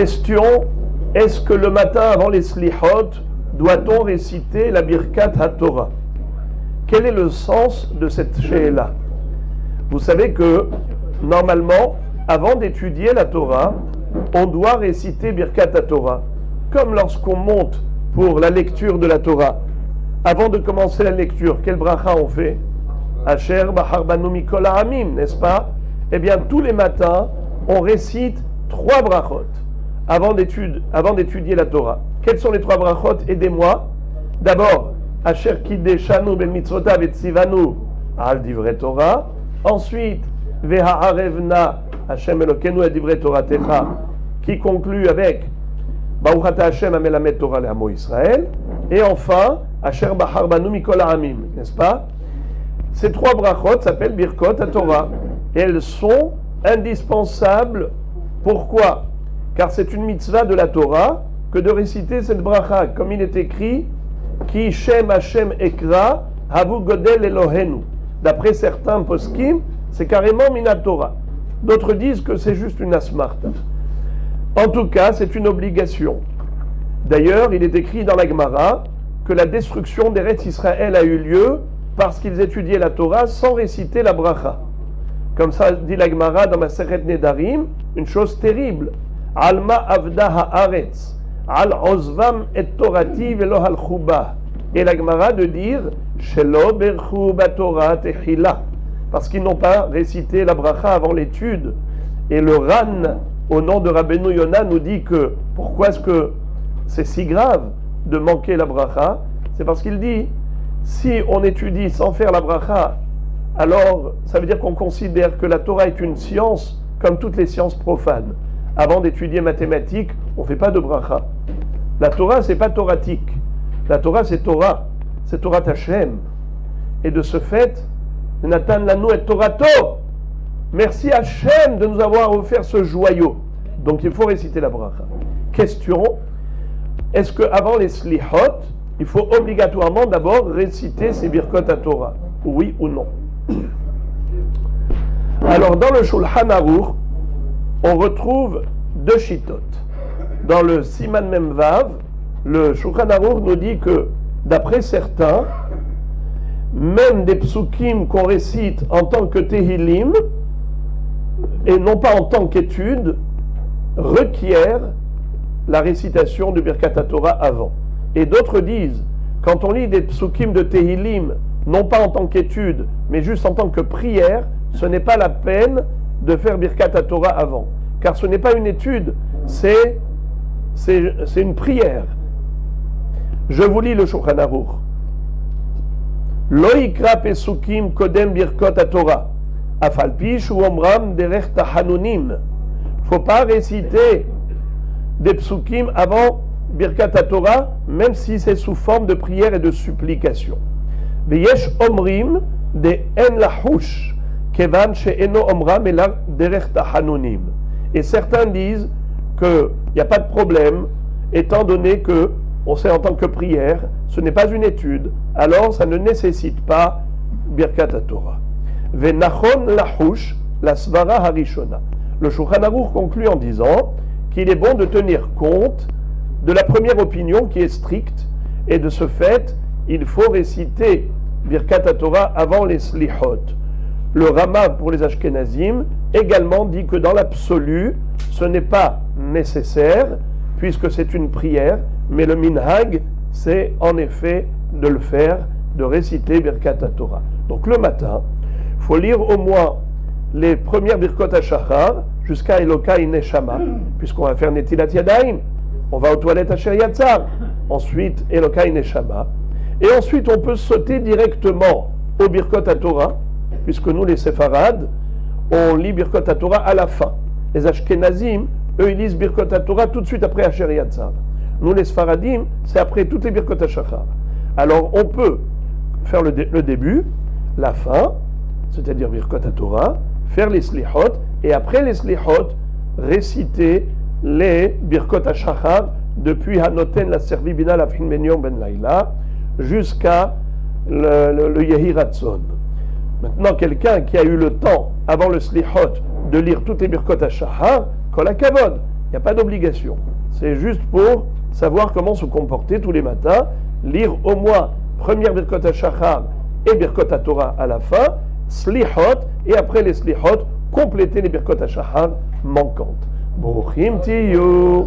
Question, est-ce que le matin avant les slihot, doit-on réciter la Birkat HaTorah? Quel est le sens de cette she'ela? Vous savez que, normalement, avant d'étudier la Torah, on doit réciter Birkat HaTorah. Comme lorsqu'on monte pour la lecture de la Torah. Avant de commencer la lecture, quel bracha on fait? Asher Bahar Banu Mikol Ha'amim, n'est-ce pas? Eh bien, tous les matins, on récite 3 brachot avant d'étudier la Torah. Quels sont les 3 brachot? Aidez-moi. D'abord, Asher Kiddeshanu ben mitzvotav et tzivanu al divrei Torah. Ensuite, Veha'arevna Hashem Elokeinu et divrei Torah Techa, qui conclut avec Baruch Ata Hashem Amelamed Torah le'amo Israël. Et enfin, Asher Bahar Banu Mikol Ha'amim, n'est-ce pas? Ces 3 brachot s'appellent Birkot HaTorah. Et elles sont indispensables. Pourquoi? Car c'est une mitzvah de la Torah que de réciter cette bracha. Comme il est écrit, Ki Shem Hashem Ekra Havu Godel Elohenu. D'après certains poskim, c'est carrément Minat Torah. D'autres disent que c'est juste une asmarta. En tout cas, c'est une obligation. D'ailleurs, il est écrit dans la Gemara que la destruction d'Eretz Israël a eu lieu parce qu'ils étudiaient la Torah sans réciter la bracha. Comme ça dit la Gemara dans Masechet Nedarim, une chose terrible. Alma avda haaretz, al ozvam et torati velo al chuba. Et la Gemara de dire shelo berchu batorah techila, parce qu'ils n'ont pas récité la bracha avant l'étude. Et le Ran, au nom de Rabbeinu Yonah, nous dit que pourquoi est-ce que c'est si grave de manquer la bracha? C'est parce qu'il dit si on étudie sans faire la bracha, alors ça veut dire qu'on considère que la Torah est une science comme toutes les sciences profanes. Avant d'étudier mathématiques, on ne fait pas de bracha. La Torah, c'est pas toratique. La Torah, c'est Torah Hashem. Et de ce fait, Natan Lanu et Torato. Merci Hashem de nous avoir offert ce joyau. Donc il faut réciter la bracha. Question, est-ce qu'avant les slihot, il faut obligatoirement d'abord réciter ces Birkot HaTorah? Oui ou non? Alors dans le Shulchan Aruch, on retrouve 2 shitot. Dans le Siman Memvav, le Shulchan Aruch nous dit que, d'après certains, même des psukim qu'on récite en tant que Tehillim, et non pas en tant qu'étude, requièrent la récitation du Birkat HaTorah avant. Et d'autres disent, quand on lit des psukim de Tehillim, non pas en tant qu'étude, mais juste en tant que prière, ce n'est pas la peine de faire Birkat HaTorah avant. Car ce n'est pas une étude, c'est une prière. Je vous lis le Shulchan Aruch. Lo yikra pesukim kodem Birkot HaTorah, afal pi shu omram derech tahanunim. Faut pas réciter des psukim avant Birkat HaTorah, même si c'est sous forme de prière et de supplication. Veyesh omrim de en lahush, kevan she'eno omram ela derech tahanunim. Et certains disent qu'il n'y a pas de problème, étant donné que on sait en tant que prière, ce n'est pas une étude, alors ça ne nécessite pas Birkat HaTorah. Venachon lahush la svara harishona. Le Shulchan Aruch conclut en disant qu'il est bon de tenir compte de la première opinion qui est stricte, et de ce fait, il faut réciter Birkat HaTorah avant les slihot. Le Rama pour les Ashkenazim également dit que dans l'absolu, ce n'est pas nécessaire, puisque c'est une prière, mais le minhag, c'est en effet de le faire, de réciter Birkat HaTorah. Donc le matin, il faut lire au moins les premières Birkot HaShachar jusqu'à Elokai Neshama, puisqu'on va faire Netilat Yadayim, on va aux toilettes Asher Yatzar, ensuite Elokai Neshama, et ensuite on peut sauter directement au Birkot HaTorah, puisque nous les Séfarades, on lit Birkot HaTorah à la fin. Les Ashkenazim, eux, ils lisent Birkot HaTorah tout de suite après Asher Yatzar. Nous les Sfaradim, c'est après toutes les Birkot HaShachar. Alors on peut faire le début, la fin, c'est-à-dire Birkot HaTorah, faire les Slihot, et après les Slihot, réciter les Birkot HaShachar depuis Hanoten la Servi Bina la Fin Ben Yom Ben Laila jusqu'à le Yehi Ratzon. Maintenant, quelqu'un qui a eu le temps, avant le Slihot, de lire toutes les Birkot HaShachar, Kol HaKavod, n'y a pas d'obligation. C'est juste pour savoir comment se comporter tous les matins, lire au moins première Birkot HaShachar et Birkot HaTorah à la fin, Slihot, et après les Slihot, compléter les Birkot HaShachar manquantes. Bochim Tiyu.